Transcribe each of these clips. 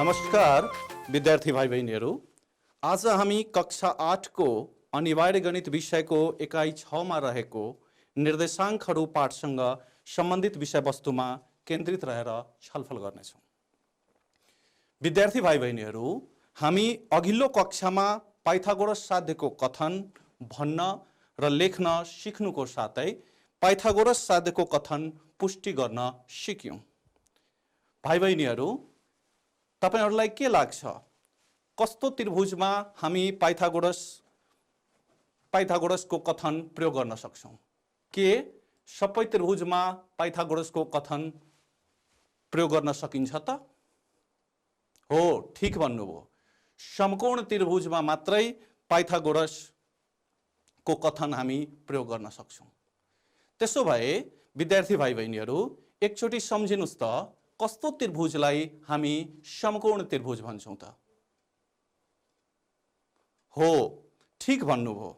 नमस्कार विद्यार्थी भाइ बहिनीहरू, आज हामी कक्षा 8 को अनिवार्य गणित विषयको इकाइ 6 मा रहेको निर्देशाङ्कहरू पाठसँग सम्बन्धित विषयवस्तुमा केन्द्रित रहेर छलफल गर्नेछौँ। विद्यार्थी भाइ बहिनीहरू, हामी अघिल्लो कक्षामा पाइथागोरस साध्यको कथन भन्न र लेख्न सिक्नुको साथै पाइथागोरस साध्यको कथन पुष्टि गर्न सिक्यौँ। भाइ बहिनीहरू, तपाईहरुलाई के लाग्छ, कस्तो त्रिभुजमा हामी पाइथागोरसको कथन प्रयोग गर्न सक्छौं? के सबै त्रिभुजमा पाइथागोरसको कथन प्रयोग गर्न सकिन्छ त? हो, ठीक भन्नुभयो। समकोण त्रिभुजमा मात्रै पाइथागोरसको कथन हामी प्रयोग गर्न सक्छौं। त्यसो भए विद्यार्थी भाइ बहिनीहरू, एकचोटि सम्झिनुस् त, कस्तो त्रिभुजलाई हामी समकोण त्रिभुज भन्छौं त? हो, ठीक भन्नुभयो।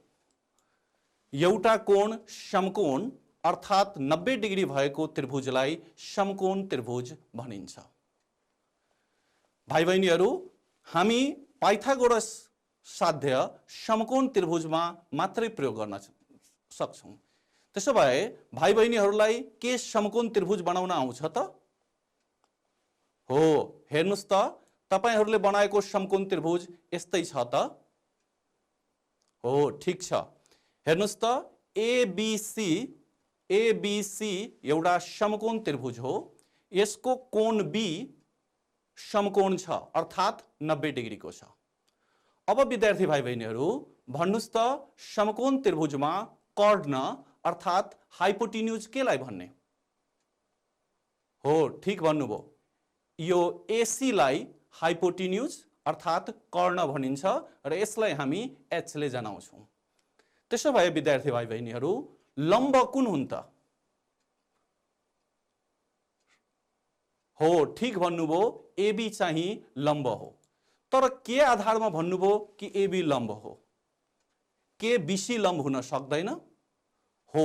एउटा कोण समकोण अर्थात् 90 डिग्री भएको त्रिभुजलाई समकोण त्रिभुज भनिन्छ। भाइ बहिनीहरू, हामी पाइथागोरस साध्य समकोण त्रिभुजमा मात्रै प्रयोग गर्न सक्छौं। त्यसो भए भाइ बहिनीहरूलाई के समकोण त्रिभुज बनाउन आउँछ त? हो, हेर्नुस् त, तपाईहरुले बनाएको समकोण त्रिभुज यस्तै छ त? हो, ठीक छ। हेर्नुस् त, एबीसी एउटा समकोण त्रिभुज हो। यसको कोण बी समकोण छ अर्थात् 90 डिग्री को छ। अब विद्यार्थी भाइ बहिनीहरू, भन्नुस् त, समकोण त्रिभुजमा कर्ण अर्थात् हाइपोटेन्युज केलाई भन्ने? हो, ठीक भन्नुभयो। यो एसी लाई हाइपोटेन्युज अर्थात् कर्ण भनिन्छ र यसलाई हामी एच ले जनाउँछौं। त्यसो भए विद्यार्थी भाइ बहिनीहरू, लम्ब कुन हुन् त? हो, ठीक भन्नुभयो, एबी चाहिँ लम्ब हो। तर के आधारमा भन्नुभयो कि एबी लम्ब हो? के बीसी लम्ब हुन सक्दैन? हो,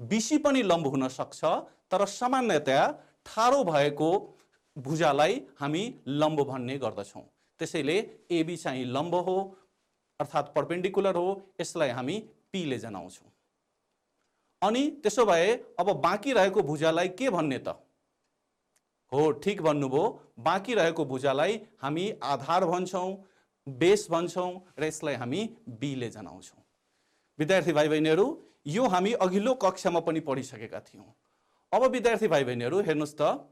बीसी पनि लम्ब हुन सक्छ, तर सामान्यतया ठाडो भएको भुजालाई हामी लम्ब भन्ने गर्दछौं। त्यसैले एबी चाहिँ लम्ब हो अर्थात् परपेन्डिकुलर हो, यसलाई हामी पी ले जनाउँछौं। अनि त्यसो भए अब बाँकी रहेको भुजालाई के भन्ने त? हो, ठीक भन्नुभयो, बाँकी रहेको भुजालाई हामी आधार भन्छौं, बेस भन्छौं र यसलाई हामी बी ले जनाउँछौं। विद्यार्थी भाइ बहिनीहरू, यो हामी अघिल्लो कक्षामा पनि पढिसकेका थियौं। अब विद्यार्थी भाइ बहिनीहरू, हेर्नुस् त,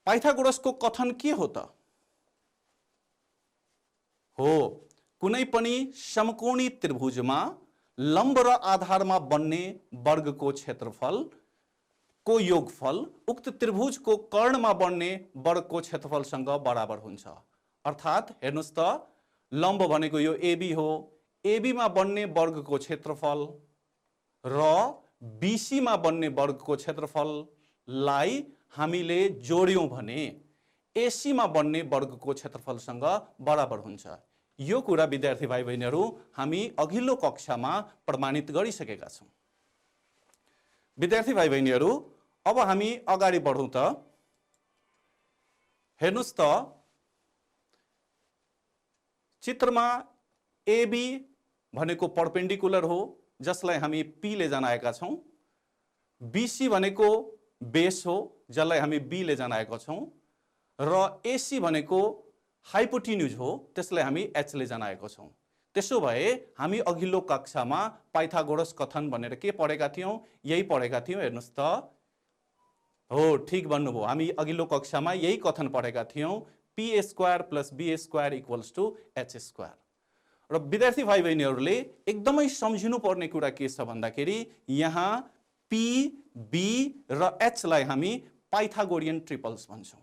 पाइथागोरसको कथन के हो त? हो, कुनै पनि समकोणी त्रिभुजमा लम्ब र आधारमा बन्ने वर्गको क्षेत्रफल को योगफल उक्त त्रिभुजको कर्णमा बन्ने वर्गको क्षेत्रफलसँग बराबर हुन्छ। अर्थात् हेर्नुस् त, लम्ब भनेको यो एबी हो। एबी मा बन्ने वर्गको क्षेत्रफल र बीसी मा बन्ने वर्गको क्षेत्रफललाई हामीले जोड्यौं भने एसी मा बन्ने वर्गको क्षेत्रफलसँग बराबर हुन्छ। यो कुरा विद्यार्थी भाइ बहिनीहरू हामी अघिल्लो कक्षामा प्रमाणित गरिसकेका छौं। विद्यार्थी भाइ बहिनीहरू, अब हामी अगाडि बढौं त। हेर्नुस् त, चित्रमा एबी भनेको परपेन्डिकुलर हो, जसलाई हामी पी ले जनाएका छौं। बीसी भनेको बेस हो, जसलाई हामी बी ले जनाएका छौं, र एसी भनेको हाइपोटेन्युज हो, त्यसलाई हामी एच ले जनाएका छौं। त्यसो भए हामी अघिल्लो कक्षामा पाइथागोरस कथन भनेर के पढेका थियौं? यही पढेका थियौं। हेर्नुस् त, हो, ठीक भन्नुभयो, हामी अघिल्लो कक्षामा यही कथन पढेका थियौं, p square plus b square equals to h square. र विद्यार्थी भाइ बहिनीहरूले एकदमै सम्झिनु पर्ने कुरा के छ भन्दाखेरि, यहाँ पी, बी र एच लाई हामी पाइथागोरियन ट्रिपल्स भन्छौं।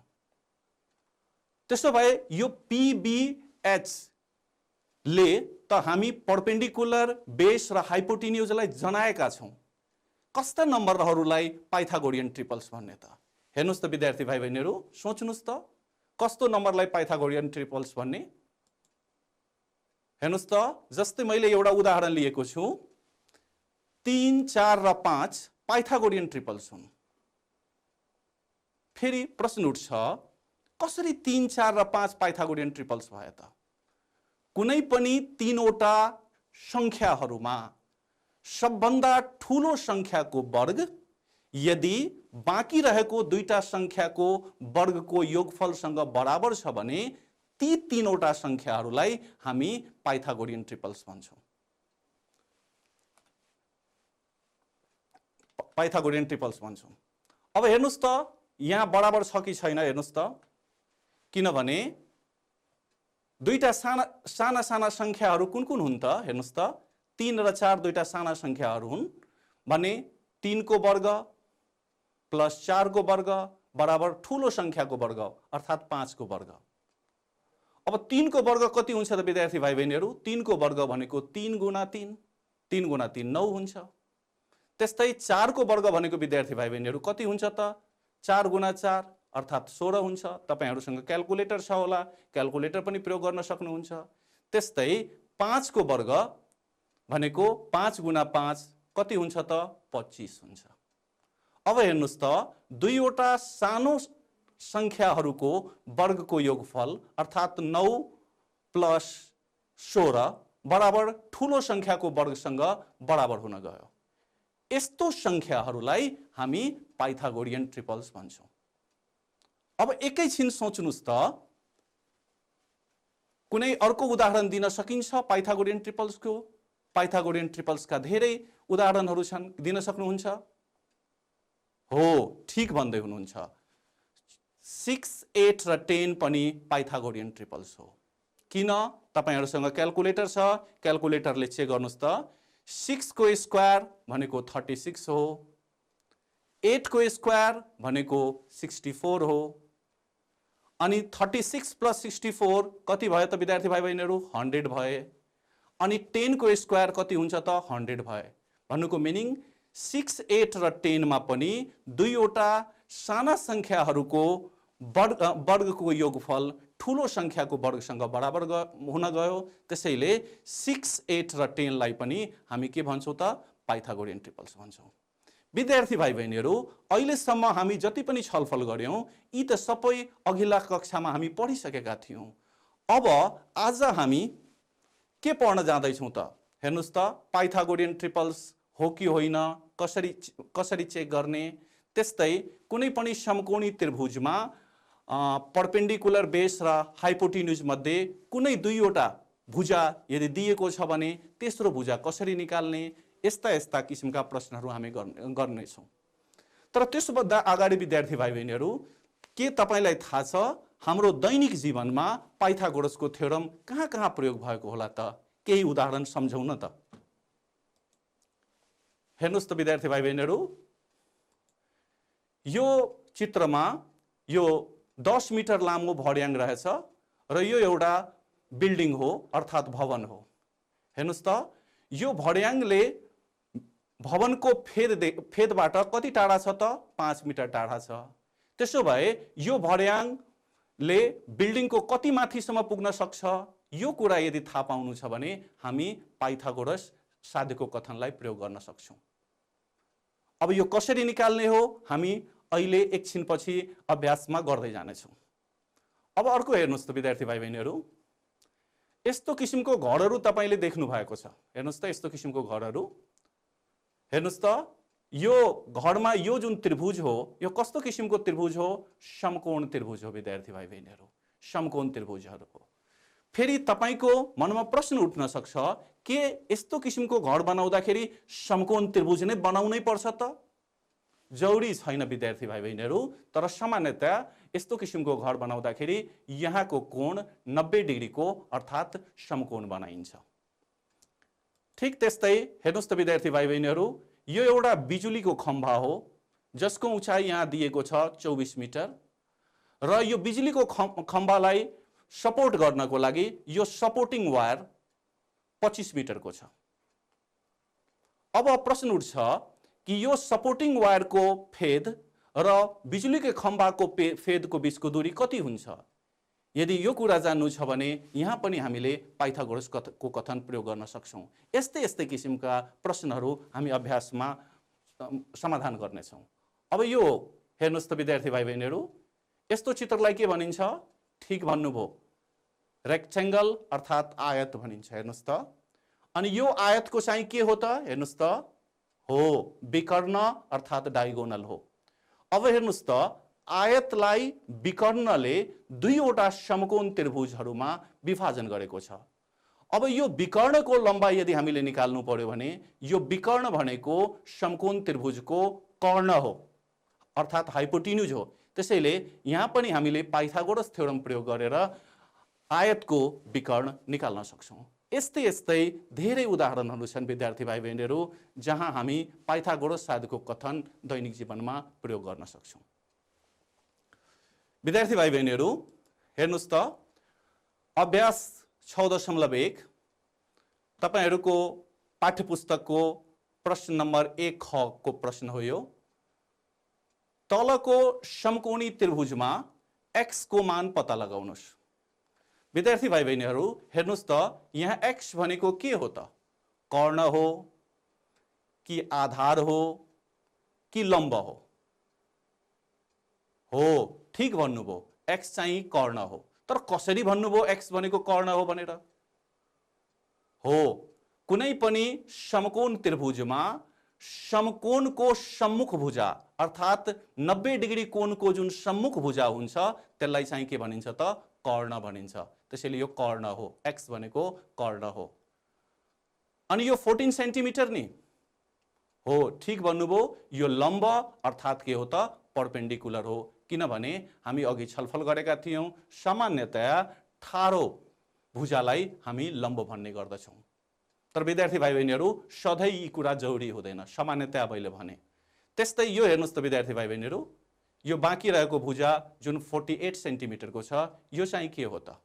त्यसो भए यो पी, बी, एच ले त हामी परपेन्डिकुलर, बेस र हाइपोटेन्युजलाई जनाएका छौं। कस्ता नम्बरहरूलाई पाइथागोरियन ट्रिपल्स भन्ने त? हेर्नुस् त विद्यार्थी भाइ बहिनीहरू, सोच्नुस् त, कस्तो नम्बरलाई पाइथागोरियन ट्रिपल्स भन्ने? हेर्नुस् त, जस्तै मैले एउटा उदाहरण लिएको छु, 3, 4 र 5 पाइथागोरियन ट्रिपल्स हुन्। फेरि प्रश्न उठ्छ, कसरी 3, 4 र 5 पाइथागोरियन ट्रिपल्स भयो त? कुनै पनि तीनवटा संख्याहरूमा सबभन्दा ठूलो संख्याको वर्ग यदि बाँकी रहेको दुईटा संख्याको वर्गको योगफलसँग बराबर छ भने ती तीनवटा संख्याहरूलाई हामी पाइथागोरियन ट्रिपल्स भन्छौँ। पाइथागोरियन ट्रिपल्स भन्छौँ। अब हेर्नुस् त यहाँ बराबर छ कि छैन हेर्नुस् त, किनभने दुईटा साना साना संख्याहरू कुन कुन हुन् त? हेर्नुस् त 3 र 4 दुईटा साना संख्याहरू हुन् भने 3 को वर्ग प्लस 4 को वर्ग बराबर ठूलो संख्याको वर्ग अर्थात् 5 को वर्ग। अब 3 को वर्ग कति हुन्छ त विद्यार्थी भाइ बहिनीहरू? 3 को वर्ग भनेको 3 गुणा 3, 3 गुणा 3 9 हुन्छ। त्यस्तै 4 को वर्ग भनेको विद्यार्थी भाइ बहिनीहरू कति हुन्छ त? 4 गुणा 4 अर्थात् 16 हुन्छ। तपाईहरुसँग क्याल्कुलेटर छ होला, क्याल्कुलेटर पनि प्रयोग गर्न सक्नुहुन्छ। त्यस्तै 5 को वर्ग भनेको 5 गुणा 5 कति हुन्छ त? 25 हुन्छ। अब हेर्नुस् त दुईवटा सानो संख्याहरूको वर्गको योगफल अर्थात् 9 प्लस 16 बराबर ठूलो संख्याको वर्गसँग बराबर हुन गयो। यस्तो संख्याहरूलाई हामी पाइथागोरियन ट्रिपल्स भन्छौँ। अब एकैछिन सोच्नुस् त कुनै अर्को उदाहरण दिन सकिन्छ पाइथागोरियन ट्रिपल्सको? पाइथागोरियन ट्रिपल्सका धेरै उदाहरणहरू छन्, दिन सक्नुहुन्छ? हो, ठीक भन्दै हुनुहुन्छ। 6, 8 र 10 पनि पाइथागोरियन ट्रिपल्स हो। किन? तपाईहरुसँग क्याल्कुलेटर छ, क्याल्कुलेटरले चेक गर्नुस् त 6 को स्क्वायर भनेको 36 हो, 8 को स्क्वायर भनेको 64 हो, अनि 36 प्लस 64 कति भयो त विद्यार्थी भाइ बहिनीहरू? 100 भए। अनि 10 को स्क्वायर कति हुन्छ त? 100 भए। भन्नुको मिनिङ 6, 8 र 10 मा पनि दुईवटा साना संख्याहरूको वर्गको योगफल ठूलो संख्याको वर्गसँग बराबर हुन गयो। त्यसैले 6, 8 र 10 लाई पनि हामी के भन्छौँ त? पाइथागोरियन ट्रिपल्स भन्छौँ। विद्यार्थी भाइ बहिनीहरू, अहिलेसम्म हामी जति पनि छलफल गर्यौं यी त सबै अघिल्ला कक्षामा हामी पढिसकेका थियौं। अब आज हामी के पढ्न जाँदैछौँ त? हेर्नुस् त पाइथागोरियन ट्रिपल्स हो कि होइन, कसरी चेक गर्ने। त्यस्तै कुनै पनि समकोणी त्रिभुजमा परपेन्डिकुलर बेस र हाइपोटेन्युज मध्ये कुनै दुईवटा भुजा यदि दिएको छ भने तेस्रो भुजा कसरी निकाल्ने, यस्ता यस्ता किसिमका प्रश्नहरू हामी गर्नेछौँ। तर त्यसभन्दा अगाडि विद्यार्थी भाइ बहिनीहरू, के तपाईलाई थाहा छ हाम्रो दैनिक जीवनमा पाइथागोरसको थ्योरम कहाँ कहाँ प्रयोग भएको होला त? केही उदाहरण सम्झौँ न त। हेर्नुस् त विद्यार्थी भाइ बहिनीहरू, यो चित्रमा यो 10 मिटर लामो भड्याङ रहेछ र यो एउटा बिल्डिङ हो अर्थात् भवन हो। हेर्नुस् त यो भड्याङले भवनको फेदबाट कति टाढा छ त? 5 मिटर टाढा छ। त्यसो भए यो भड्याङले बिल्डिङको कति माथिसम्म पुग्न सक्छ? यो कुरा यदि थाहा पाउनु छ भने हामी पाइथागोरस साध्यको कथनलाई प्रयोग गर्न सक्छौं। अब यो कसरी निकाल्ने हो हामी अहिले एकछिनपछि अभ्यासमा गर्दै जानेछौँ। अब अर्को हेर्नुस् त विद्यार्थी भाइ बहिनीहरू, यस्तो किसिमको घरहरू तपाईले देख्नु भएको छ। हेर्नुस् त यस्तो किसिमको घरहरू। हेर्नुस् त यो घरमा यो जुन त्रिभुज हो यो कस्तो किसिमको त्रिभुज हो? समकोण त्रिभुज हो विद्यार्थी भाइ बहिनीहरू, समकोण त्रिभुजहरू हो। फेरि तपाईको मनमा प्रश्न उठ्न सक्छ, के यस्तो किसिमको घर बनाउँदाखेरि समकोण त्रिभुज नै बनाउनै पर्छ त? जरुरी छैन विद्यार्थी भाइ बहिनीहरू, तर सामान्यतया यस्तो किसिमको घर बनाउँदाखेरि यहाँको कोण 90 डिग्रीको अर्थात् समकोण बनाइन्छ। ठीक त्यस्तै हेर्नुस् त विद्यार्थी भाइ बहिनीहरू, यो एउटा बिजुलीको खम्बा हो जसको उचाइ यहाँ दिएको छ 24 मिटर र यो बिजुलीको खम्बालाई सपोर्ट गर्नको लागि यो सपोर्टिङ वायर 25 मिटरको छ। अब प्रश्न उठ्छ कि यो सपोर्टिङ वायरको फेद र बिजुलीको खम्बाको फेदको बीचको दूरी कति हुन्छ? यदि यो कुरा जान्नु छ भने यहाँ पनि हामीले पाइथागोरसको कथन प्रयोग गर्न सक्छौं। यस्तै यस्तै किसिमका प्रश्नहरू हामी अभ्यासमा समाधान गर्नेछौँ। अब यो हेर्नुस् त विद्यार्थी भाइ बहिनीहरू, यस्तो चित्रलाई के भनिन्छ? ठिक भन्नुभयो, रेक्टेंगल अर्थात आयत भनिन्छ। हेर्नुस् त, अनि यो आयतको चाहिँ के हो त? हेर्नुस् त, हो विकर्ण अर्थात डायगोनल हो। अब हेर्नुस् त, आयतलाई विकर्णले दुईवटा समकोण त्रिभुजहरूमा विभाजन गरेको छ। अब यो विकर्णको लम्बाई यदि हामीले निकाल्नु पर्यो भने यो विकर्ण भनेको समकोण त्रिभुजको कर्ण हो अर्थात हाइपोटेन्युज हो। त्यसैले यहाँ पनि हामीले पाइथागोरस थ्योरम प्रयोग गरेर आयतको विकर्ण निकाल्न सक्छौं। यस्तै यस्तै धेरै उदाहरणहरू छन् विद्यार्थी भाइ बहिनीहरू जहाँ हामी पाइथागोरस साध्यको कथन दैनिक जीवनमा प्रयोग गर्न सक्छौं। विद्यार्थी भाइ बहिनीहरू हेर्नुस् त, अभ्यास 6.1 तपाईहरुको पाठ्यपुस्तकको प्रश्न नम्बर 1 ख को प्रश्न हो। यो तलको समकोणी त्रिभुजमा x को मान पत्ता लगाउनुस्। विद्यार्थी भाइ बहिनीहरू हेर्नुस् त, यहाँ x भनेको के हो त? कर्ण हो कि आधार हो कि लम्ब हो? हो ठीक भन्नुभयो, x चाहिँ कर्ण हो। तर कसरी भन्नुभयो x भनेको कर्ण हो भनेर? हो, कुनै पनि समकोण त्रिभुजमा समकोणको सम्मुख भुजा अर्थात 90 डिग्री कोणको जुन सम्मुख भुजा हुन्छ त्यसलाई चाहिँ के भनिन्छ त? कर्ण भनिन्छ। त्यसैले यो कर्ण हो, x भनेको कर्ण हो। अनि यो 14 सेन्टिमिटर नि? हो ठीक भन्नुभयो, यो लम्ब अर्थात के हो त? परपेन्डिकुलर हो। किनभने हामी अघि छलफल गरेका थियौं, सामान्यतया ठाडो भुजालाई हामी लम्ब भन्ने गर्दछौं। तर विद्यार्थी भाइ बहिनीहरू सधैँ यी कुरा जरुरी हुँदैन, सामान्यतया मैले भने। त्यस्तै यो हेर्नुस् त विद्यार्थी भाइ बहिनीहरू, यो बाँकी रहेको भुजा जुन 48 सेन्टिमिटरको छ यो चाहिँ के हो त?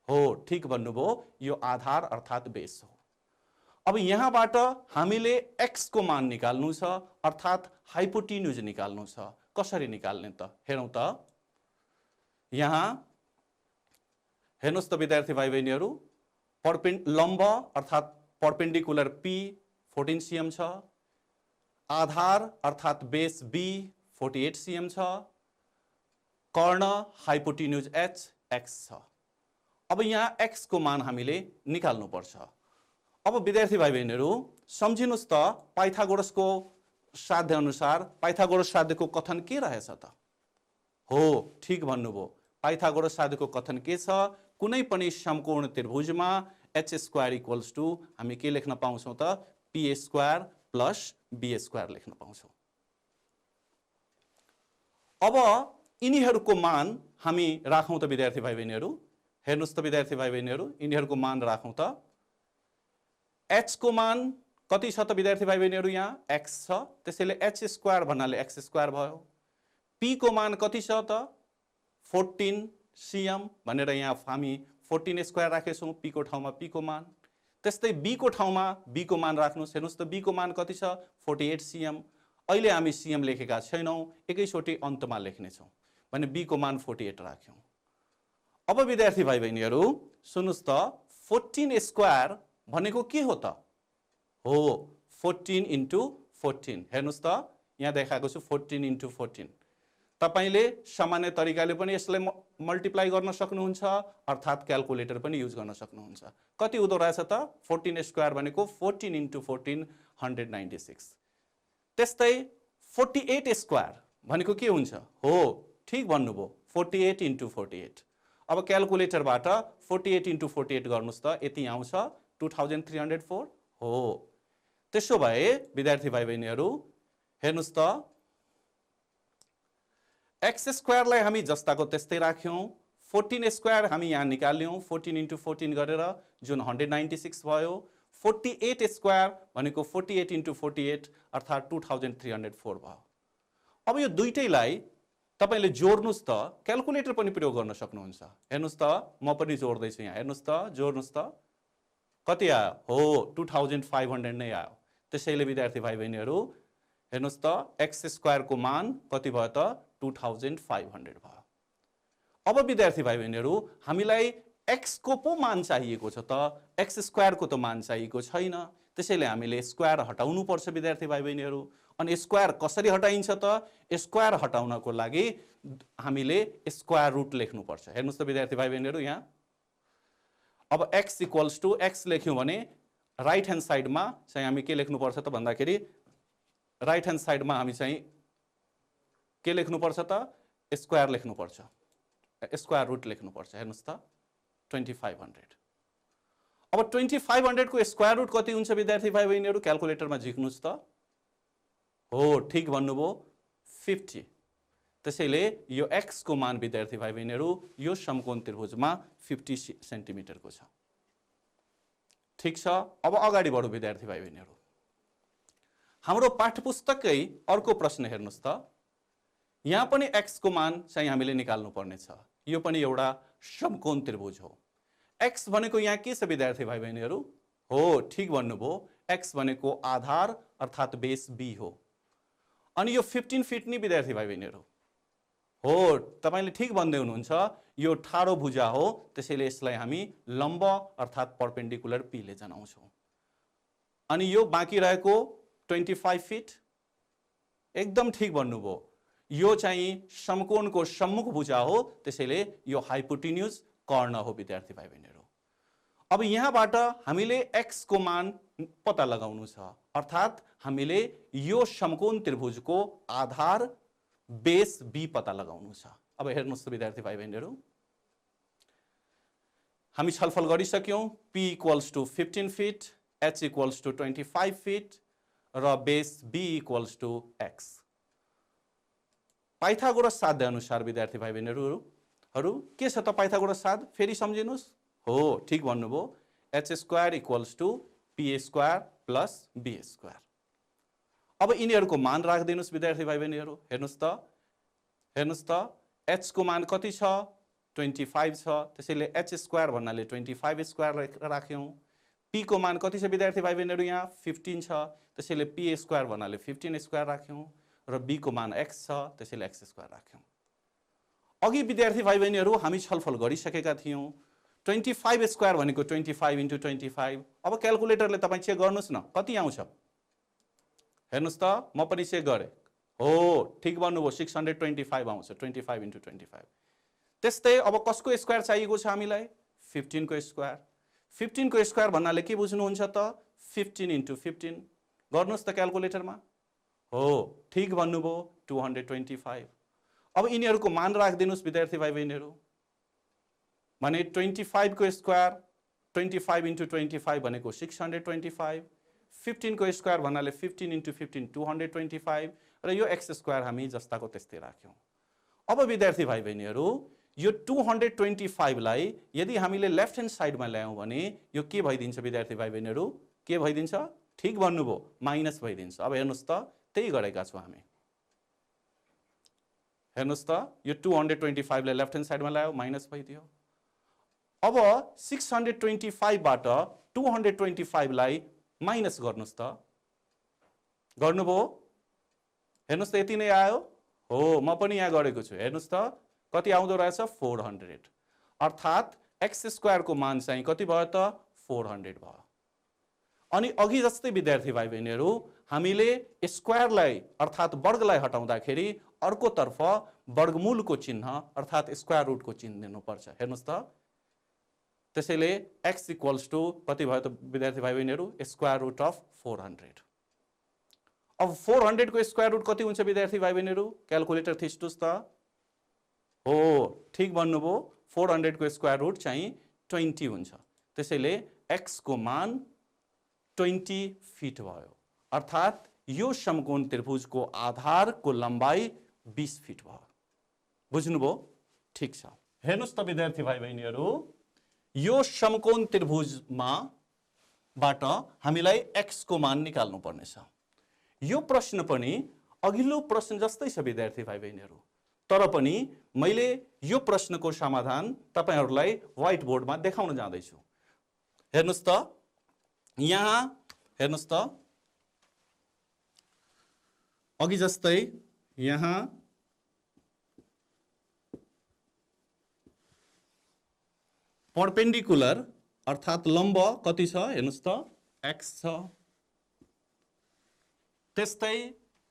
हो ठीक भन्नुभयो, यो आधार अर्थात बेस हो। अब यहाँबाट हामीले x को मान निकाल्नु छ अर्थात हाइपोटेन्युज निकाल्नु छ। कसरी निकाल्ने त? हेरौं त, यहाँ हेर्नुस् त विद्यार्थी भाइ बहिनीहरू, लम्ब अर्थात परपेन्डिकुलर p 14 cm छ, आधार अर्थात बेस b 48 cm छ, कर्ण हाइपोटेन्युज h x छ। अब यहाँ x को मान हामीले निकाल्नु पर्छ। अब विद्यार्थी भाइ बहिनीहरू सम्झिनुस् त, पाइथागोरसको साध्य अनुसार पाइथागोरस साध्यको कथन के रहेछ त? हो ठीक भन्नुभयो, पाइथागोरस साध्यको कथन के छ? कुनै पनि समकोण त्रिभुजमा h² हामी के लेख्न पाउँछौं त? p² + b² लेख्न पाउँछौं। अब यिनीहरूको मान हामी राखौं त विद्यार्थी भाइ बहिनीहरू। हेर्नुस् त विद्यार्थी भाइ बहिनीहरू, यिनीहरूको मान राखौं त। h को मान कति छ त विद्यार्थी भाइ बहिनीहरू? यहाँ x छ, त्यसैले h² भन्नाले x² भयो। p को मान कति छ त? 14 cm भनेर यहाँ हामी 14² राखेछौं p को ठाउँमा p को मान। त्यस्तै b को ठाउँमा b को मान राख्नुस्। हेर्नुस् त b को मान कति छ? 48 cm। अहिले हामी cm लेखेका छैनौं, एकैचोटि अन्तमा लेख्नेछौं भने b को मान 48 राख्यौं। अब विद्यार्थी भाइ बहिनीहरू सुन्नुस् त, 14² भनेको के हो त? हो 14 × 14। हेर्नुस् त, यहाँ देखाएको छु 14 × 14। तपाईले सामान्य तरिकाले पनि यसलाई मल्टिप्लाई गर्न सक्नुहुन्छ अर्थात क्याल्कुलेटर पनि युज गर्न सक्नुहुन्छ। कति हुँदो रहेछ त? 14² भनेको 14 × 14 196। त्यस्तै 48² भनेको के हुन्छ? हो ठीक भन्नुभयो, 48 × 48। अब क्याल्कुलेटरबाट 48 × 48 गर्नुस् त, यति आउँछ 2304। हो त्यसो भए विद्यार्थी भाइ बहिनीहरू हेर्नुस् त, x² लाई हामी जस्ताको त्यस्तै राख्यौं, 14² हामी यहाँ निकाल्यौं 14 × 14 गरेर जुन 196 भयो। 48² भनेको 48 × 48 अर्थात 2304 भयो। अब यो दुईटैलाई तपाईले जोड्नुस् त, क्याल्कुलेटर पनि प्रयोग गर्न सक्नुहुन्छ। हेर्नुस् त, म पनि जोड्दै छु यहाँ। हेर्नुस् त, जोड्नुस् त, कति आयो? हो 2500 नै आयो। त्यसैले विद्यार्थी भाइ बहिनीहरू हेर्नुस् त, x² को मान कति भयो त? 2500 भयो। अब विद्यार्थी भाइ बहिनीहरू हामीलाई x को पो मान चाहिएको छ त, x² को त मान चाहिएको छैन। त्यसैले हामीले स्क्वायर हटाउनु पर्छ विद्यार्थी भाइ बहिनीहरू। अनि स्क्वायर कसरी हटाइन्छ त? स्क्वायर हटाउनको लागि हामीले स्क्वायर रुट लेख्नुपर्छ। हेर्नुस् त विद्यार्थी भाइ बहिनीहरू, यहाँ अब x इक्वल्स टु x लेख्यौँ भने राइट ह्यान्ड साइडमा चाहिँ हामी के लेख्नुपर्छ त भन्दाखेरि राइट ह्यान्ड साइडमा हामी चाहिँ के लेख्नुपर्छ त स्क्वायर लेख्नुपर्छ, स्क्वायर रुट लेख्नुपर्छ। हेर्नुस् त 2500। अब 2500 को स्क्वायर रुट कति हुन्छ विद्यार्थी भाइ बहिनीहरू? क्याल्कुलेटरमा झिक्नुस् त। हो, ठिक भन्नुभयो, 50। त्यसैले यो x को मान विद्यार्थी भाइ बहिनीहरू यो समकोण त्रिभुजमा 50 सेन्टिमिटरको छ। ठीक छ, अब अगाडि बढौँ विद्यार्थी भाइ बहिनीहरू। हाम्रो पाठ्यपुस्तककै अर्को प्रश्न हेर्नुस् त। यहाँ पनि x को मान चाहिँ हामीले निकाल्नु पर्ने छ। यो पनि एउटा समकोण त्रिभुज हो। x भनेको यहाँ के छ विद्यार्थी भाइ बहिनीहरू? हो, ठिक भन्नुभयो, x भनेको आधार अर्थात् बेस b हो। अनि यो 15 फिट नि विद्यार्थी भाइ बहिनीहरू? हो, तपाईले ठिक भन्दै हुनुहुन्छ, यो ठाडो भुजा हो, त्यसैले यसलाई हामी लम्ब अर्थात् परपेन्डिकुलर p ले जनाउँछौँ। अनि यो बाँकी रहेको 25 फिट एकदम ठिक भन्नुभयो, यो चाहिँ समकोणको सम्मुख भुजा हो, त्यसैले यो हाइपोटेन्युज कर्ण हो विद्यार्थी भाइ बहिनीहरू। अब यहाँबाट हामीले x को मान पत्ता लगाउनु छ, अर्थात् हामीले यो समकोण त्रिभुजको आधार बेस b पत्ता लगाउनु छ। अब हेर्नुस् त विद्यार्थी भाइ बहिनीहरू, हामी छलफल गरिसक्यौं। p equals to 15 feet, h equals to 25 feet र base b equals to x। Pythagoras साध्य अनुसार विद्यार्थी भाइ बहिनीहरू के छ त पाइथागोरस साध्य? फेरि सम्झिनुस्। हो, ठिक भन्नुभयो, h square equals to p square plus b square. अब यिनीहरूको मान राखिदिनुस् विद्यार्थी भाइ बहिनीहरू। हेर्नुस् त h को मान कति छ? 25 छ, त्यसैले h स्क्वायर भन्नाले 25 स्क्वायर राख्यौं। p को मान कति छ विद्यार्थी भाइ बहिनीहरू? यहाँ 15 छ, त्यसैले p स्क्वायर भन्नाले 15 स्क्वायर राख्यौं र b को मान x छ, त्यसैले x स्क्वायर राख्यौं। अघि विद्यार्थी भाइ बहिनीहरू हामी छलफल गरिसकेका थियौं, 25 स्क्वायर भनेको 25 इन्टु 25। अब क्याल्कुलेटरले तपाई चेक गर्नुस् न कति आउँछ। हेर्नुस् त, म पनि चेक गरे। हो, ठिक भन्नुभयो, 625 आउँछ, 25 इन्टु 25। त्यस्तै अब कसको स्क्वायर चाहिएको छ हामीलाई? 15 को स्क्वायर। 15 को स्क्वायर भन्नाले के बुझ्नुहुन्छ त? 15 इन्टु 15 गर्नुस् त क्याल्कुलेटरमा। हो, ठिक भन्नुभयो, 225। अब यिनीहरूको मान राखिदिनुस् विद्यार्थी भाइ बहिनीहरू। माने 25 को स्क्वायर 25 इन्टु 25 भनेको 625, 15 को स्क्वायर भन्नाले 15 इन्टु 15 225 र यो x स्क्वायर हामी जस्ताको त्यस्तै राख्यौं। अब विद्यार्थी भाइ बहिनीहरू यो 225 लाई यदि हामीले लेफ्ट ह्यान्ड साइडमा ल्यायौं भने यो के भइदिन्छ विद्यार्थी भाइ बहिनीहरू? के भइदिन्छ? ठिक भन्नुभयो, माइनस भइदिन्छ। अब हेर्नुस् त, त्यही गरेका छौं हामी। हेर्नुस् त, यो 225 लाई लेफ्ट ह्यान्ड साइडमा ल्यायो, माइनस भइदियो। अब 625 बाट 225 लाई माइनस गर्नुस् त। गर्नुभयो? हेर्नुस् त, यति नै आयो। हो, म पनि यहाँ गरेको छु। हेर्नुस् त, कति आउँदो रहेछ? 400। अर्थात् x स्क्वायर को मान चाहिँ कति भयो त? 400 भयो। अनि अघि जस्तै विद्यार्थी भाइ बहिनीहरू हामीले स्क्वायरलाई अर्थात् वर्गलाई हटाउँदाखेरि अर्को तर्फ वर्गमूलको चिन्ह अर्थात् स्क्वायर रुटको चिन्ह दिनुपर्छ। हेर्नुस् त, त्यसैले x इक्वल्स टु कति भयो त विद्यार्थी भाइ बहिनीहरू? Square root of 400। अब 400 को स्क्वायर रुट कति हुन्छ विद्यार्थी भाइ बहिनीहरू? क्याल्कुलेटर थिच्नुस् त। हो, ठिक भन्नुभयो, 400 को स्क्वायर रुट चाहिँ 20 हुन्छ। त्यसैले x को मान 20 फिट भयो। अर्थात् यो समकोण त्रिभुजको आधारको लम्बाई 20 फिट भयो। बुझ्नुभयो? ठीक छ। हेर्नुस् त विद्यार्थी भाइ बहिनीहरू, यो समकोण त्रिभुजमा बाट हामीलाई x को मान निकाल्नु पर्ने छ। यो प्रश्न पनि अघिल्लो प्रश्न जस्तै छ विद्यार्थी भाइ बहिनीहरू, तर पनि मैले यो प्रश्नको समाधान तपाईहरुलाई व्हाइट बोर्डमा देखाउन जाँदैछु। हेर्नुस् त, यहाँ हेर्नुस् त, अघि जस्तै यहाँ परपेन्डिकुलर अर्थात् लम्ब कति छ? हेर्नुस् त, x छ। त्यस्तै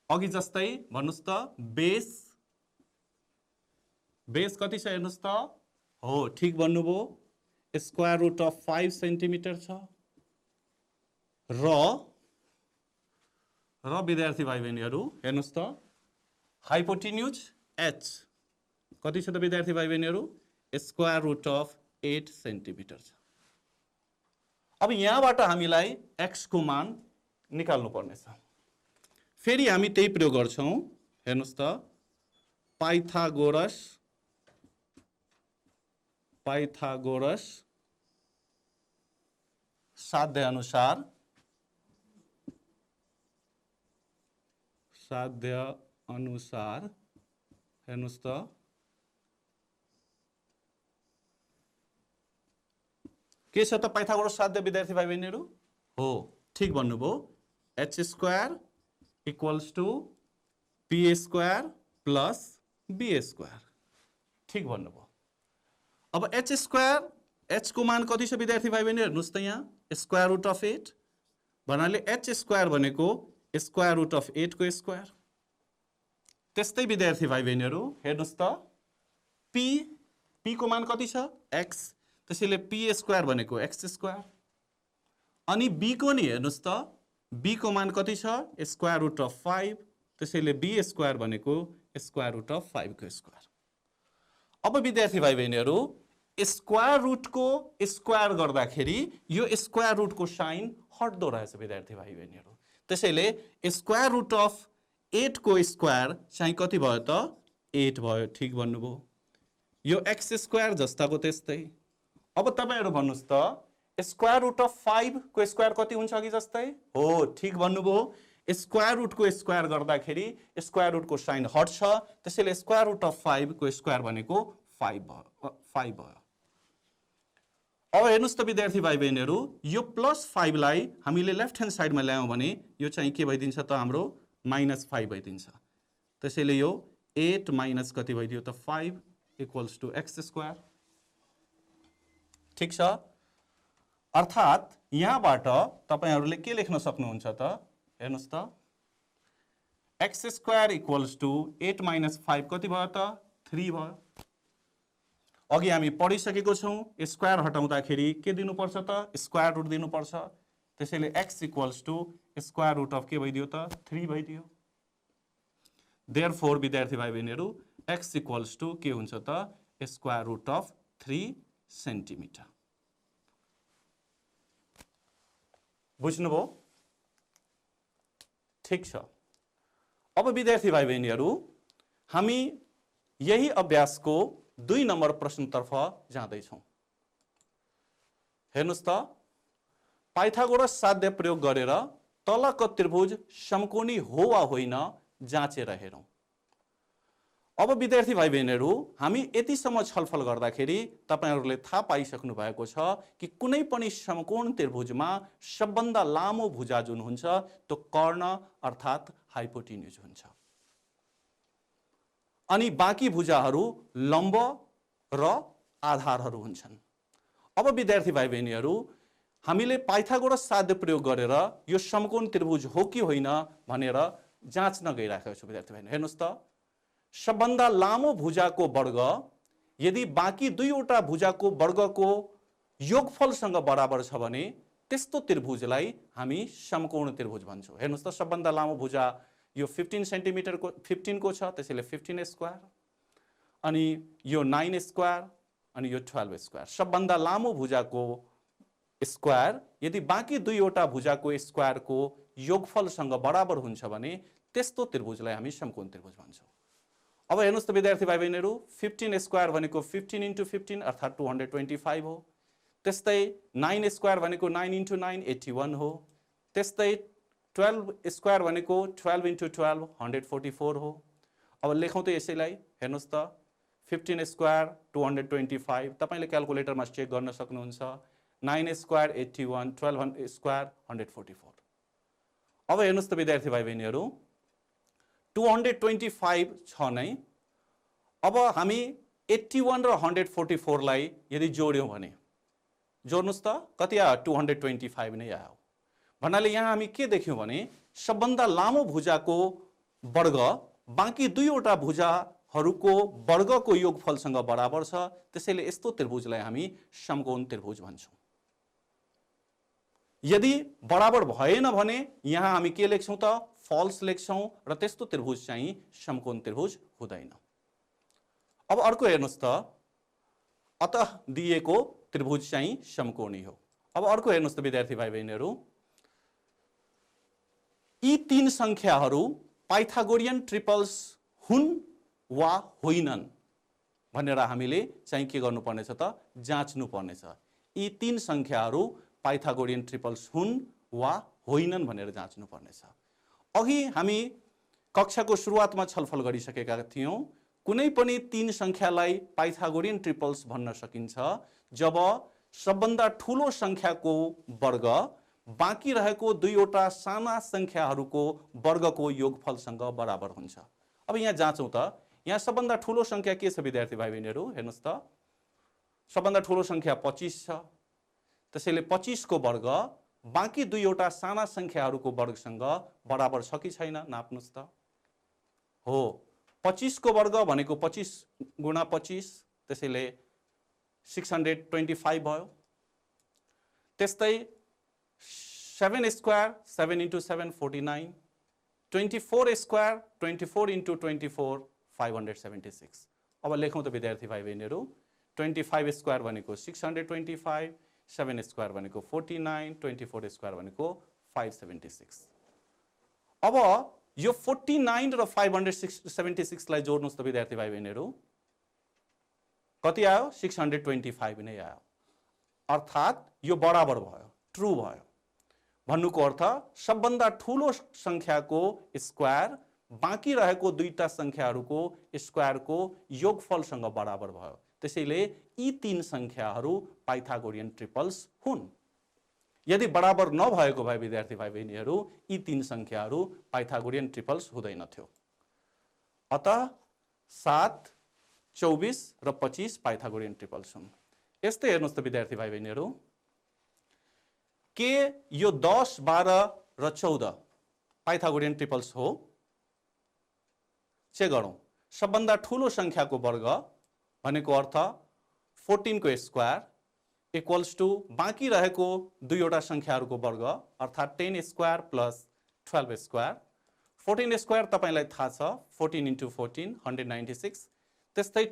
अघि जस्तै भन्नुस् त, बेस बेस कति छ हेर्नुस् त हो ठीक भन्नुभयो स्क्वायर रुट अफ 5 सेन्टिमिटर छ र विद्यार्थी भाइ बहिनीहरू हेर्नुस् त हाइपोटेन्युज h कति छ त विद्यार्थी भाइ बहिनीहरू स्क्वायर रुट अफ 8 सेन्टिमिटर छ। अब यहाँबाट हामीलाई x को मान निकाल्नु पर्नेछ। फेरि हामी त्यही प्रयोग गर्छौं हेर्नुस् त पाइथागोरस साध्य अनुसार हेर्नुस् त के छ त पाइथागोरस साध्य विद्यार्थी भाइ बहिनीहरू हो ठीक भन्नुभयो h square equals to p square plus b square ठीक भन्नुभयो। अब h स्क्वायर h को मान कति छ विद्यार्थी भाइ बहिनी हेर्नुस् त यहाँ स्क्वायर रुट अफ 8 भन्नाले h स्क्वायर भनेको स्क्वायर रुट अफ 8 को स्क्वायर। त्यस्तै विद्यार्थी भाइ बहिनीहरू हेर्नुस् त p को मान कति छ x त्यसैले p स्क्वायर भनेको x स्क्वायर अनि b को नि हेर्नुस् त b को मान कति छ स्क्वायर रुट अफ 5 त्यसैले b स्क्वायर भनेको स्क्वायर रुट अफ 5 को स्क्वायर। अब विद्यार्थी भाइ बहिनीहरू स्क्वायर रुट को स्क्वायर गर्दाखेरि यो स्क्वायर रुट को साइन हट्दो रहेछ विद्यार्थी भाइ बहिनीहरू त्यसैले स्क्वायर रुट अफ 8 को स्क्वायर चाहिँ कति भयो त 8 भयो ठीक भन्नुभयो। यो x स्क्वायर जस्ताको त्यस्तै। अब तपाईहरु भन्नुस् त स्क्वायर रुट अफ 5 को स्क्वायर कति हुन्छ अघि जस्तै हो ठीक भन्नुभयो स्क्वायर रुट को स्क्वायर गर्दाखेरि स्क्वायर रुट को साइन हट्छ त्यसैले स्क्वायर रुट अफ 5 को स्क्वायर भनेको 5 भयो। अब हेर्नुस् त विद्यार्थी भाइ बहिनीहरू यो प्लस 5 लाई हामीले लेफ्ट ह्यान्ड साइडमा ल्यायौं भने यो चाहिँ के भइदिन्छ त हाम्रो -5 भइदिन्छ त्यसैले यो 8 माइनस कति भइदियो त 5 इक्वल्स टु x स्क्वायर ठीक छ। अर्थात यहाँबाट तपाईहरुले के लेख्न सक्नुहुन्छ त हेर्नुस् त x square equals to 8 minus 5 कति भयो त 3 भयो। अघि हामी पढिसकेको छौं स्क्वायर हटाउँदाखेरि के दिनुपर्छ त स्क्वायर रुट दिनुपर्छ त्यसैले x equals to square root of के भइदियो त 3 भइदियो। देयरफोर विद्यार्थी भाइ बहिनीहरू x इक्वल्स टु के हुन्छ त स्क्वायर रुट अफ 3 सेन्टिमिटर। बुझ्नुभयो ठीक छ। अब विद्यार्थी भाइ बहिनीहरू हामी यही अभ्यासको 2 नम्बर प्रश्नतर्फ जाँदै छौं। हेर्नुस् त पाइथागोरस साध्य प्रयोग गरेर तलको त्रिभुज समकोणी हो वा होइन जाँचेर हेरौं। अब विद्यार्थी भाइ बहिनीहरू हामी यतिसम्म छलफल गर्दाखेरि तपाईहरुले थाहा पाइसक्नु भएको छ कि कुनै पनि समकोण त्रिभुजमा सबभन्दा लामो भुजा जुन हुन्छ त्यो कर्ण अर्थात हाइपोटेन्युज हुन्छ अनि बाँकी भुजाहरू लम्ब र आधारहरू हुन्छन्। अब विद्यार्थी भाइ बहिनीहरू हामीले पाइथागोरस साध्य प्रयोग गरेर यो समकोण त्रिभुज हो कि होइन भनेर जाँच्न गइराखेको छु विद्यार्थी भाइ। हेर्नुस् त सबभन्दा लामो भुजाको वर्ग यदि बाँकी दुईवटा भुजाको वर्गको योगफलसँग बराबर छ भने त्यस्तो त्रिभुजलाई हामी समकोण त्रिभुज भन्छौं। हेर्नुस् त सबभन्दा लामो भुजा यो 15 सेन्टिमिटर को 15 को छ त्यसैले 15 स्क्वायर अनि यो 9 स्क्वायर अनि यो 12 स्क्वायर। सबभन्दा लामो भुजाको स्क्वायर यदि बाँकी दुईवटा भुजाको स्क्वायरको योगफलसँग बराबर हुन्छ भने त्यस्तो त्रिभुजलाई हामी समकोण त्रिभुज भन्छौं। अब हेर्नुस् त विद्यार्थी भाइ बहिनीहरू 15 स्क्वायर भनेको 15 into 15 अर्थात 225 हो। त्यस्तै 9 स्क्वायर भनेको 9 into 9 81 हो। त्यस्तै 12 स्क्वायर भनेको 12 into 12 144 हो। अब लेखौं त यसैलाई हेर्नुस् त 15 स्क्वायर 225 तपाईले क्याल्कुलेटरमा चेक गर्न सक्नुहुन्छ 9 स्क्वायर 81 12 स्क्वायर 144। अब हेर्नुस् त विद्यार्थी भाइ बहिनीहरू 225 छ नै। अब हामी 81 र 144 लाई यदि जोड्यौं भने जोड्नुस् त कति आयो 225 नै आयो। भन्नाले यहाँ हामी के देख्यौं भने सबभन्दा लामो भुजाको वर्ग बाँकी दुईवटा भुजा हरूको वर्गको योगफलसँग बराबर छ, त्यसैले यस्तो त्रिभुजलाई हामी समकोण त्रिभुज भन्छौँ। यदि बराबर भएन भने यहाँ हामी के लेख्छौँ त, फल्स लेख्छौँ र त्यस्तो त्रिभुज चाहिँ समकोण त्रिभुज हुँदैन। अब अर्को हेर्नुस् त, अतः दिएको त्रिभुज चाहिँ समकोणी हो। अब अर्को हेर्नुस् त विद्यार्थी भाइ बहिनीहरू, यी तीन संख्याहरू पाइथागोरियन ट्रिपल्स हुन् वा होइनन् भनेर हामीले चाहिँ के गर्नुपर्नेछ त, जाँच्नु पर्नेछ। यी तीन संख्याहरू पाइथागोरियन ट्रिपल्स हुन् वा होइनन् भनेर जाँच्नु पर्नेछ। अघि हामी कक्षाको सुरुवातमा छलफल गरिसकेका थियौँ, कुनै पनि तीन संख्यालाई पाइथागोरियन ट्रिपल्स भन्न सकिन्छ जब सबभन्दा ठूलो संख्याको वर्ग बाँकी रहेको दुईवटा साना संख्याहरूको वर्गको योगफलसँग बराबर हुन्छ। अब यहाँ जाँचौँ त, यहाँ सबभन्दा ठूलो संख्या के छ विद्यार्थी भाइ बहिनीहरू, हेर्नुस् त, सबभन्दा ठूलो संख्या 25 छ, त्यसैले 25 को वर्ग बाँकी दुईवटा साना संख्याहरूको वर्गसँग बराबर छ कि छैन, नाप्नुस् त। हो, 25 को वर्ग भनेको 25 गुणा 25, त्यसैले 625 भयो। त्यस्तै 7 स्क्वायर 7 into 7 49, 24 स्क्वायर 24 into 24 576। अब लेखौँ त विद्यार्थी भाइ बहिनीहरू, 25 स्क्वायर भनेको 625, 7 स्क्वायर भनेको 49, 24 स्क्वायर भनेको 576। अब यो 49 र 576 लाई जोड्नुस् त विद्यार्थी भाइ बहिनीहरू, कति आयो, 625 नै आयो। अर्थात् यो बराबर भयो, ट्रू भयो। भन्नुको अर्थ सबभन्दा ठूलो संख्याको स्क्वायर बाँकी रहेको दुईटा संख्याहरूको स्क्वायरको योगफलसँग बराबर भयो। त्यसैले यी तीन संख्याहरू पाइथागोरियन ट्रिपल्स हुन्। यदि बराबर नभएको भए विद्यार्थी भाइ बहिनीहरू, यी तीन संख्याहरू पाइथागोरियन ट्रिपल्स हुँदैनथ्यो। अतः 7, 24 र 25 पाइथागोरियन ट्रिपल्स हुन्। यस्तै हेर्नुस् त विद्यार्थी भाइ बहिनीहरू, के यो 10, 12 र 14 पाइथागोरियन ट्रिपल्स हो? चेक गरौँ। सबभन्दा ठूलो संख्याको वर्ग भनेको अर्थ 14 को स्क्वायर इक्वल्स टू बाँकी रहेको दुईवटा संख्याहरूको वर्ग अर्थात् 10 स्क्वायर प्लस 12 स्क्वायर। 14 स्क्वायर तपाईलाई थाहा छ, 14 into 14 196। त्यस्तै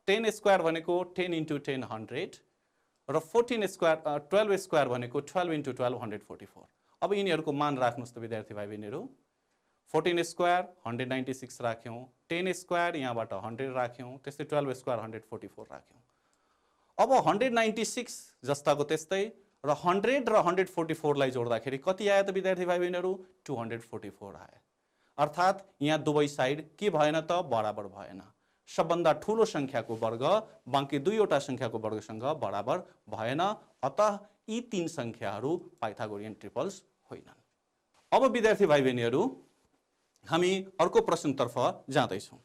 10 स्क्वायर भनेको 10 into 10 100 र 14 स्क्वायर 12 स्क्वायर भनेको 12 into 12 144। अब यिनीहरूको मान राख्नुस् त विद्यार्थी भाइ बहिनीहरू, 14 स्क्वायर 196 राख्यौँ, 10 स्क्वायर यहाँबाट 100 राख्यौँ, त्यस्तै 12 स्क्वायर 144 राख्यौँ। अब 196 जस्ताको त्यस्तै र 100 र 144 लाई जोड्दाखेरि कति आयो त विद्यार्थी भाइ बहिनीहरू, 244 आयो। अर्थात् यहाँ दुवै साइड के भएन त, बराबर भएन। सबभन्दा ठूलो संख्याको वर्ग बाँकी दुईवटा संख्याको वर्गसँग बराबर भएन। अतः यी तीन संख्याहरू पाइथागोरियन ट्रिपल्स होइनन्। अब विद्यार्थी भाइ बहिनीहरू, हामी अर्को प्रश्नतर्फ जाँदैछौँ।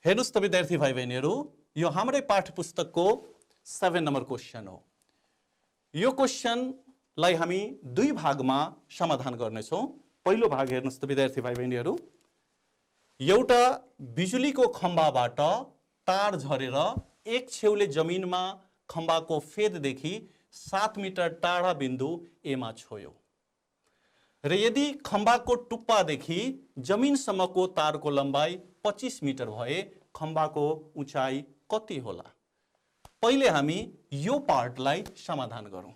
हेर्नुस् त विद्यार्थी भाइ बहिनीहरू, यो हाम्रै पाठ्यपुस्तकको 7 नम्बर क्वेशन हो। यो क्वेशनलाई हामी दुई भागमा समाधान गर्नेछौँ। पहिलो भाग हेर्नुस् त विद्यार्थी भाइ बहिनीहरू, एउटा बिजुलीको खम्बाबाट तार झरेर एक छेउले जमिनमा खम्बाको फेददेखि 7 मिटर टाढा बिन्दु ए मा छोयो र यदि खम्बाको टुप्पादेखि जमिनसम्मको तारको लम्बाई 25 मिटर भए खम्बाको उचाइ कति होला? पहिले हामी यो पार्टलाई समाधान गरौँ।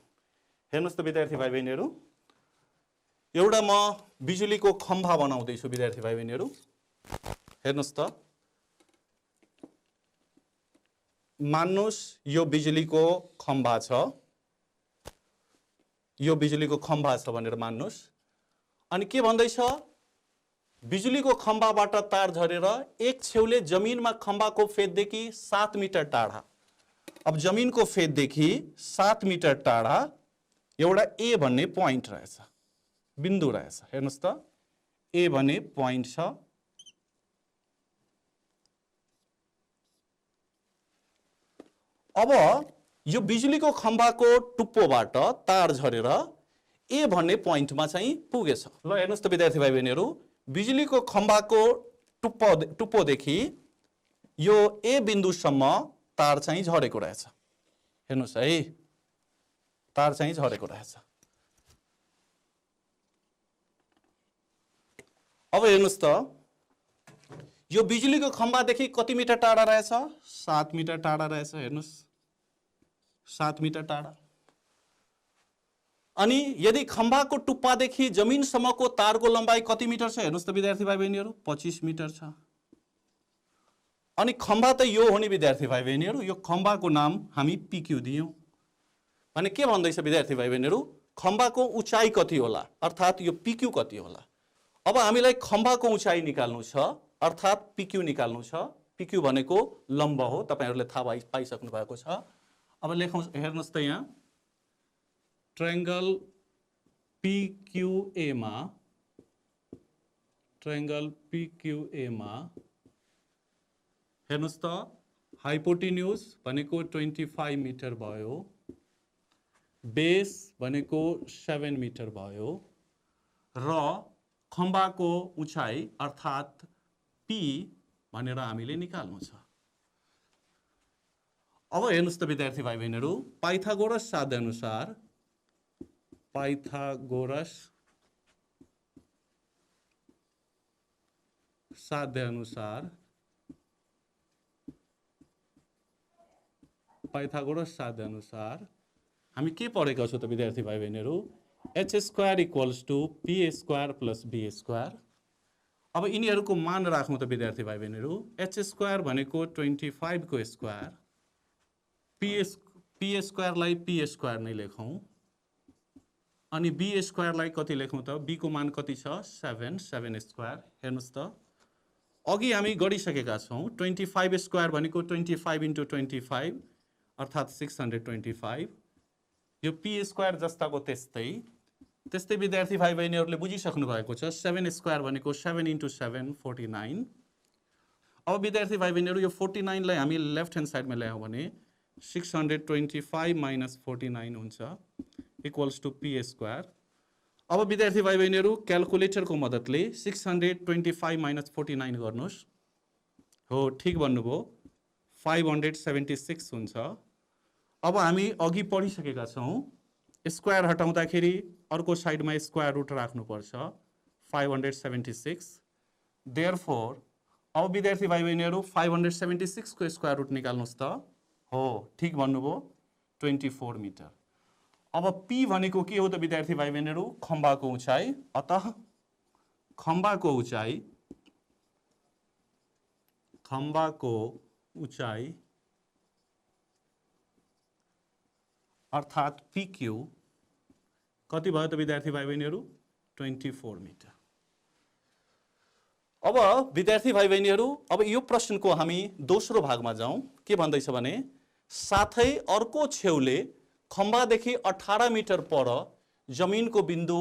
हेर्नुस् त विद्यार्थी भाइ बहिनीहरू, एउटा म बिजुलीको खम्बा बनाउँदैछु विद्यार्थी भाइ बहिनीहरू। हेर्नुस् त, मान्नुस् यो बिजुलीको खम्बा छ, यो बिजुलीको खम्बा छ भनेर मान्नुस्। अनि के भन्दैछ, बिजुलीको खम्बाबाट तार झरेर एक छेउले जमिनमा खम्बाको फेददेखि 7 मिटर टाढा। अब जमिनको फेददेखि 7 मिटर टाढा एउटा ए भन्ने पोइन्ट रहेछ, बिन्दु रहेछ। हेर्नुस् त, ए भन्ने पोइन्ट छ। अब यो बिजुलीको खम्बाको टुप्पोबाट तार झरेर ए भन्ने पोइन्टमा चाहिँ पुगेछ। ल हेर्नुस् त विद्यार्थी भाइ बहिनीहरू, बिजुलीको खम्बाको टुप्पोदेखि यो ए बिन्दुसम्म तार चाहिँ झरेको रहेछ। हेर्नुहोस् है, तार चाहिँ झरेको रहेछ। अब हेर्नुहोस् त, यो बिजुलीको खम्बादेखि कति मिटर टाढा रहेछ? 7 मिटर टाढा रहेछ। हेर्नुहोस्, 7 मिटर टाढा। अनि यदि खम्बाको टुप्पादेखि जमिनसम्मको तारको लम्बाइ कति मिटर छ? हेर्नुहोस् त विद्यार्थी भाइ बहिनीहरू, 25 मिटर छ। अनि खम्बा त यो हो नि विद्यार्थी भाइ बहिनीहरू, यो खम्बाको नाम हामी पिक्यू दियौँ। भने के भन्दैछ विद्यार्थी भाइ बहिनीहरू? खम्बाको उचाइ कति होला, अर्थात् यो पिक्यू कति होला। अब हामीलाई खम्बाको उचाइ निकाल्नु छ, अर्थात् पिक्यू निकाल्नु छ। पिक्यू भनेको लम्ब हो, तपाईहरुले थाहा पाइसक्नु भएको छ। अब लेखौँ, हेर्नुहोस् त यहाँ ट्रायंगल PQA मा, ट्रायंगल PQA मा हेर्नुहोस् त, हाइपोटेन्युज भनेको 25 मिटर भयो, बेस भनेको 7 मिटर भयो र खम्बाको उचाइ अर्थात् P भनेर हामीले निकाल्नु छ। अब हेर्नुहोस् त विद्यार्थी भाइ बहिनीहरू, पाइथागोरस साध्य अनुसार, पाइथागोरस साध्य अनुसार, पाइथागोरस साध्य अनुसार हामी के पढेका छौं त विद्यार्थी भाइ बहिनीहरू? h² = p² + b²। अब यिनीहरूको मान राखौं त विद्यार्थी भाइ बहिनीहरू। h² भनेको 25 को स्क्वायर, p² लाई p² नै लेखौं, अनि b² लाई कति लेखौं त? b को मान कति छ? 7² हेर्नुहोस् त, अघि हामी गरिसकेका छौं। 25² भनेको 25 × 25 अर्थात् 625। यो p² जस्ताको त्यस्तै विद्यार्थी भाइ बहिनीहरूले बुझिसक्नु भएको छ। 7² भनेको 7 × 7 49। अब विद्यार्थी भाइ बहिनीहरू, यो 49 लाई हामी लेफ्ट ह्यान्ड साइडमा ल्यायौं भने 625 - 49 हुन्छ = p²। अब विद्यार्थी भाइ बहिनीहरू, क्याल्कुलेटरको मद्दतले 625 - 49 गर्नुहोस्। हो, ठिक भन्नुभयो, 576 हुन्छ। अब हामी अघि पढिसकेका छौं, स्क्वायर हटाउँदाखेरि अर्को साइडमा स्क्वायर रुट राख्नुपर्छ, 576। देयरफोर अब विद्यार्थी भाइ बहिनीहरू, 576 को स्क्वायर रुट निकाल्नुहोस् त। हो, ठिक भन्नुभयो, 24 मिटर। अब p भनेको के हो त विद्यार्थी भाइ बहिनीहरू? खम्बाको उचाइ। अतः खम्बाको उचाइ अर्थात् PQ कति भयो त विद्यार्थी भाइ बहिनीहरू? 24 मिटर। अब विद्यार्थी भाइ बहिनीहरू, अब यो प्रश्नको हामी दोस्रो भागमा जाउँ। के भन्दैछ भने, साथै अर्को छेउले खम्बादेखि 18 मिटर पर जमिनको बिन्दु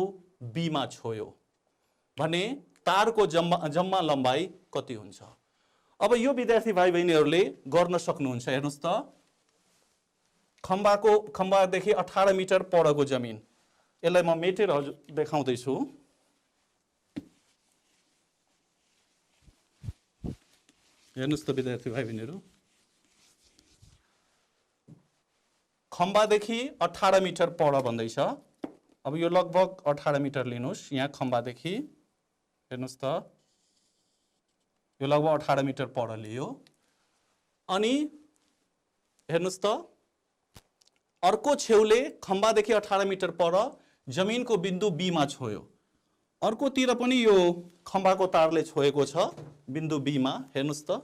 B मा छोयो भने तारको जम्मा लम्बाइ कति हुन्छ? अब यो विद्यार्थी भाइ बहिनीहरूले गर्न सक्नुहुन्छ। हेर्नुहोस् त, खम्बादेखि 18 मिटर परको जमिन, यसलाई म मेटेर देखाउँदैछु। हेर्नुहोस् त विद्यार्थी भाइ बहिनीहरू, खम्बादेखि 18 मिटर पर भन्दैछ। अब यो लगभग 18 मिटर लिनुहोस् यहाँ खम्बादेखि। हेर्नुहोस् त, यो लगभग 18 मिटर पर लियो। अनि हेर्नुहोस् त, अर्को छेउले खम्बादेखि 18 मिटर पर जमिनको बिन्दु B मा छोयो। अर्कोतिर पनि यो खम्बाको तारले छोएको छ बिन्दु B मा। हेर्नुहोस् त,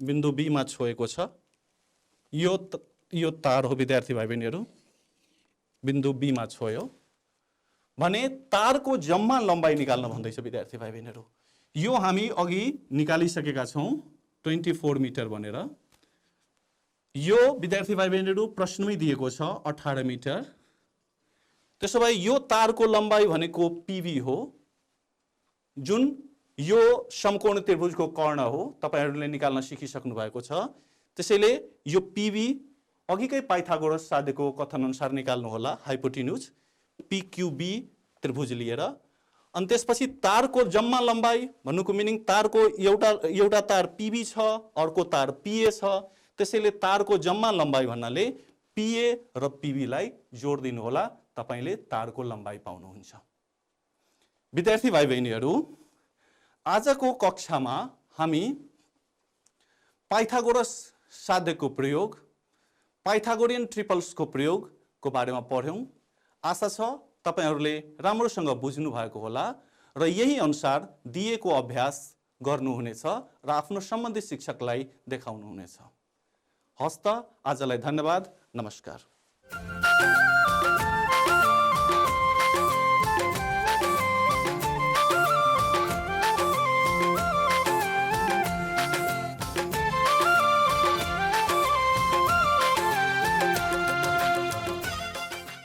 बिन्दु B मा छोएको छ। यो तार हो विद्यार्थी भाइ बहिनीहरू, बिन्दु B मा छोयो भने तारको जम्मा लम्बाइ निकाल्न भन्दैछ विद्यार्थी भाइ बहिनीहरू। यो हामी अघि निकालिसकेका छौं 24 मिटर भनेर। यो विद्यार्थी भाइ बहिनीहरू प्रश्नमै दिएको छ 18 मिटर। त्यसो भए यो तारको लम्बाइ भनेको PV हो, जुन यो समकोण त्रिभुजको कर्ण हो। तपाईहरुले निकाल्न सिकिसक्नु भएको छ। त्यसैले यो PV अघिकै पाइथागोरस साध्यको कथन अनुसार निकाल्नु होला। हाइपोटेन्युज PQB त्रिभुज लिएर अनि त्यसपछि तारको जम्मा लम्बाइ भन्नुको मिनिङ तारको एउटा तार पिबी छ, अर्को तार पिए छ, त्यसैले तारको जम्मा लम्बाइ भन्नाले पिए र पिबीलाई जोड दिनु होला, तपाईले तारको लम्बाइ पाउनुहुन्छ। विद्यार्थी भाइ बहिनीहरू, आजको कक्षामा हामी पाइथागोरस साध्यको प्रयोग, पाइथागोरियन ट्रिपल्सको प्रयोगको बारेमा पढ्यौं। आशा छ तपाईहरूले राम्रोसँग बुझ्नु भएको होला र यही अनुसार दिएको अभ्यास गर्नुहुनेछ र आफ्नो सम्बन्धित शिक्षकलाई देखाउनुहुनेछ। हस्त, आजलाई धन्यवाद, नमस्कार।